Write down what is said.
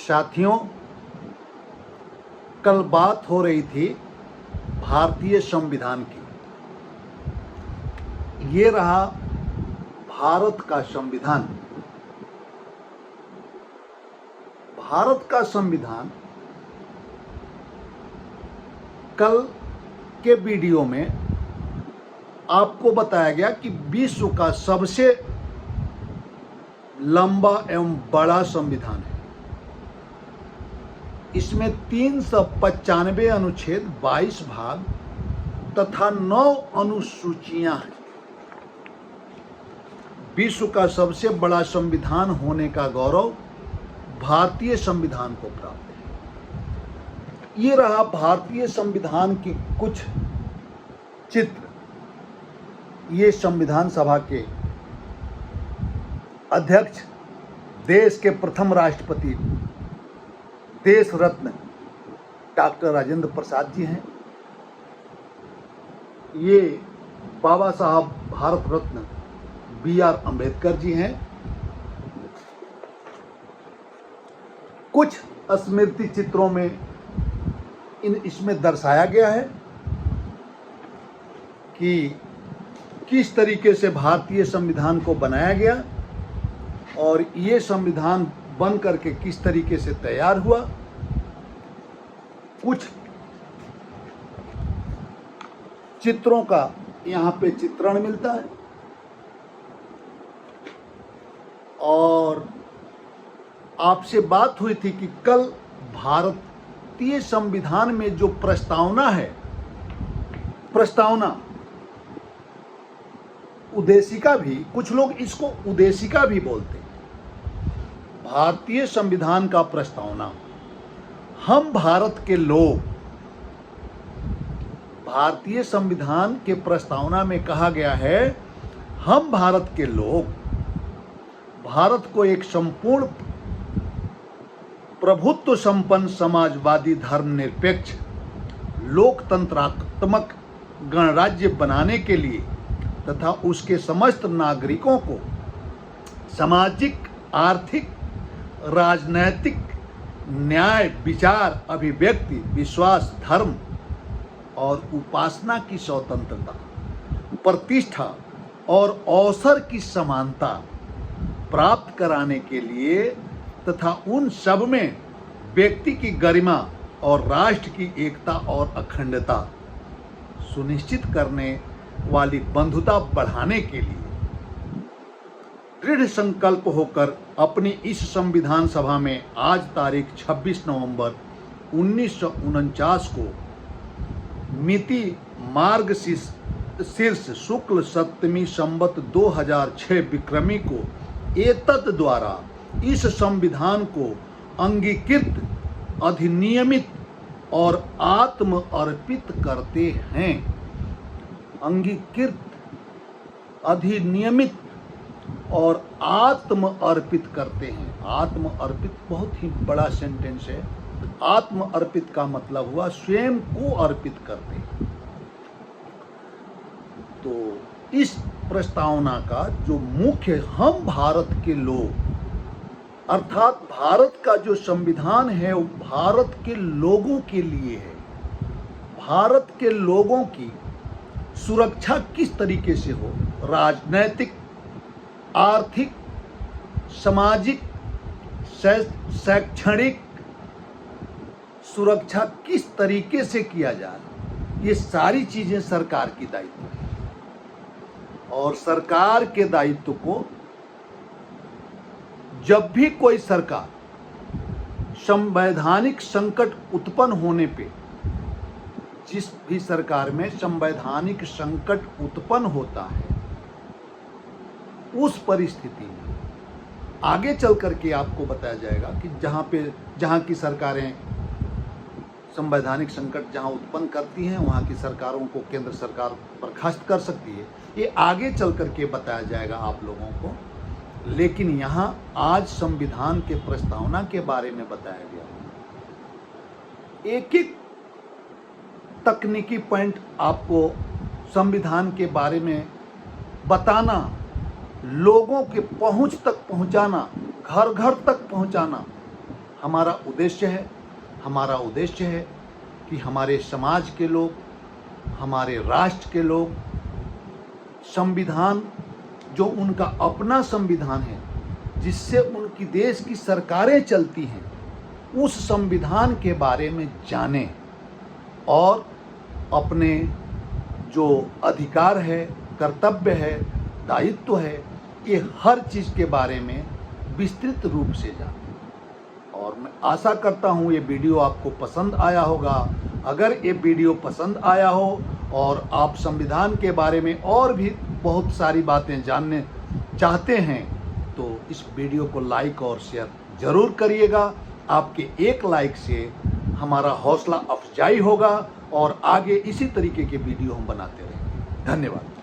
साथियों, कल बात हो रही थी भारतीय संविधान की। ये रहा भारत का संविधान। भारत का संविधान कल के वीडियो में आपको बताया गया कि विश्व का सबसे लंबा एवं बड़ा संविधान है। इसमें 395 अनुच्छेद, 22 भाग तथा 9 अनुसूचियां हैं। विश्व का सबसे बड़ा संविधान होने का गौरव भारतीय संविधान को प्राप्त है। ये रहा भारतीय संविधान की कुछ चित्र। ये संविधान सभा के अध्यक्ष, देश के प्रथम राष्ट्रपति, देश रत्न डॉक्टर राजेंद्र प्रसाद जी हैं। ये बाबा साहब भारत रत्न B.R. अम्बेडकर जी हैं। कुछ स्मृति चित्रों में इसमें दर्शाया गया है कि किस तरीके से भारतीय संविधान को बनाया गया और ये संविधान बन करके किस तरीके से तैयार हुआ। कुछ चित्रों का यहाँ पे चित्रण मिलता है और आपसे बात हुई थी कि कल भारतीय संविधान में जो प्रस्तावना है, प्रस्तावना उद्देशिका भी, कुछ लोग इसको उद्देशिका भी बोलते हैं। भारतीय संविधान का प्रस्तावना, हम भारत के लोग, भारतीय संविधान के प्रस्तावना में कहा गया है, हम भारत के लोग भारत को एक संपूर्ण प्रभुत्व संपन्न समाजवादी धर्मनिरपेक्ष लोकतंत्रात्मक गणराज्य बनाने के लिए तथा उसके समस्त नागरिकों को सामाजिक, आर्थिक, राजनैतिक, न्याय, विचार, अभिव्यक्ति, विश्वास, धर्म और उपासना की स्वतंत्रता, प्रतिष्ठा और अवसर की समानता प्राप्त कराने के लिए तथा उन सब में व्यक्ति की गरिमा और राष्ट्र की एकता और अखंडता सुनिश्चित करने वाली बंधुता बढ़ाने के लिए दृढ़ संकल्प होकर अपनी इस संविधान सभा में आज तारीख 26 नवंबर 1949 को मिति मार्गशीर्ष शुक्ल सप्तमी संवत 2006 विक्रमी को एतद द्वारा इस संविधान को अंगीकृत, अधिनियमित और आत्म अर्पित करते हैं। अंगीकृत, अधिनियमित और आत्म अर्पित करते हैं। आत्म अर्पित बहुत ही बड़ा सेंटेंस है। आत्म अर्पित का मतलब हुआ स्वयं को अर्पित करते हैं। तो इस प्रस्तावना का जो मुख्य, हम भारत के लोग, अर्थात भारत का जो संविधान है वो भारत के लोगों के लिए है। भारत के लोगों की सुरक्षा किस तरीके से हो, राजनैतिक, आर्थिक, सामाजिक, शैक्षणिक सुरक्षा किस तरीके से किया जाए, ये सारी चीजें सरकार की दायित्व है। और सरकार के दायित्व को जब भी कोई सरकार संवैधानिक संकट उत्पन्न होने पे, जिस भी सरकार में संवैधानिक संकट उत्पन्न होता है, उस परिस्थिति में आगे चल करके आपको बताया जाएगा कि जहां की सरकारें संवैधानिक संकट जहां उत्पन्न करती हैं, वहां की सरकारों को केंद्र सरकार बर्खास्त कर सकती है। ये आगे चल करके बताया जाएगा आप लोगों को। लेकिन यहाँ आज संविधान के प्रस्तावना के बारे में बताया गया। एक एक तकनीकी पॉइंट आपको संविधान के बारे में बताना, लोगों के पहुंच तक पहुंचाना, घर घर तक पहुंचाना हमारा उद्देश्य है कि हमारे समाज के लोग, हमारे राष्ट्र के लोग संविधान, जो उनका अपना संविधान है जिससे उनकी देश की सरकारें चलती हैं, उस संविधान के बारे में जानें और अपने जो अधिकार है, कर्तव्य है, दायित्व है, ये हर चीज़ के बारे में विस्तृत रूप से जानें। और मैं आशा करता हूँ ये वीडियो आपको पसंद आया होगा। अगर ये वीडियो पसंद आया हो और आप संविधान के बारे में और भी बहुत सारी बातें जानने चाहते हैं तो इस वीडियो को लाइक और शेयर ज़रूर करिएगा। आपके एक लाइक से हमारा हौसला अफजाई होगा और आगे इसी तरीके के वीडियो हम बनाते रहेंगे। धन्यवाद।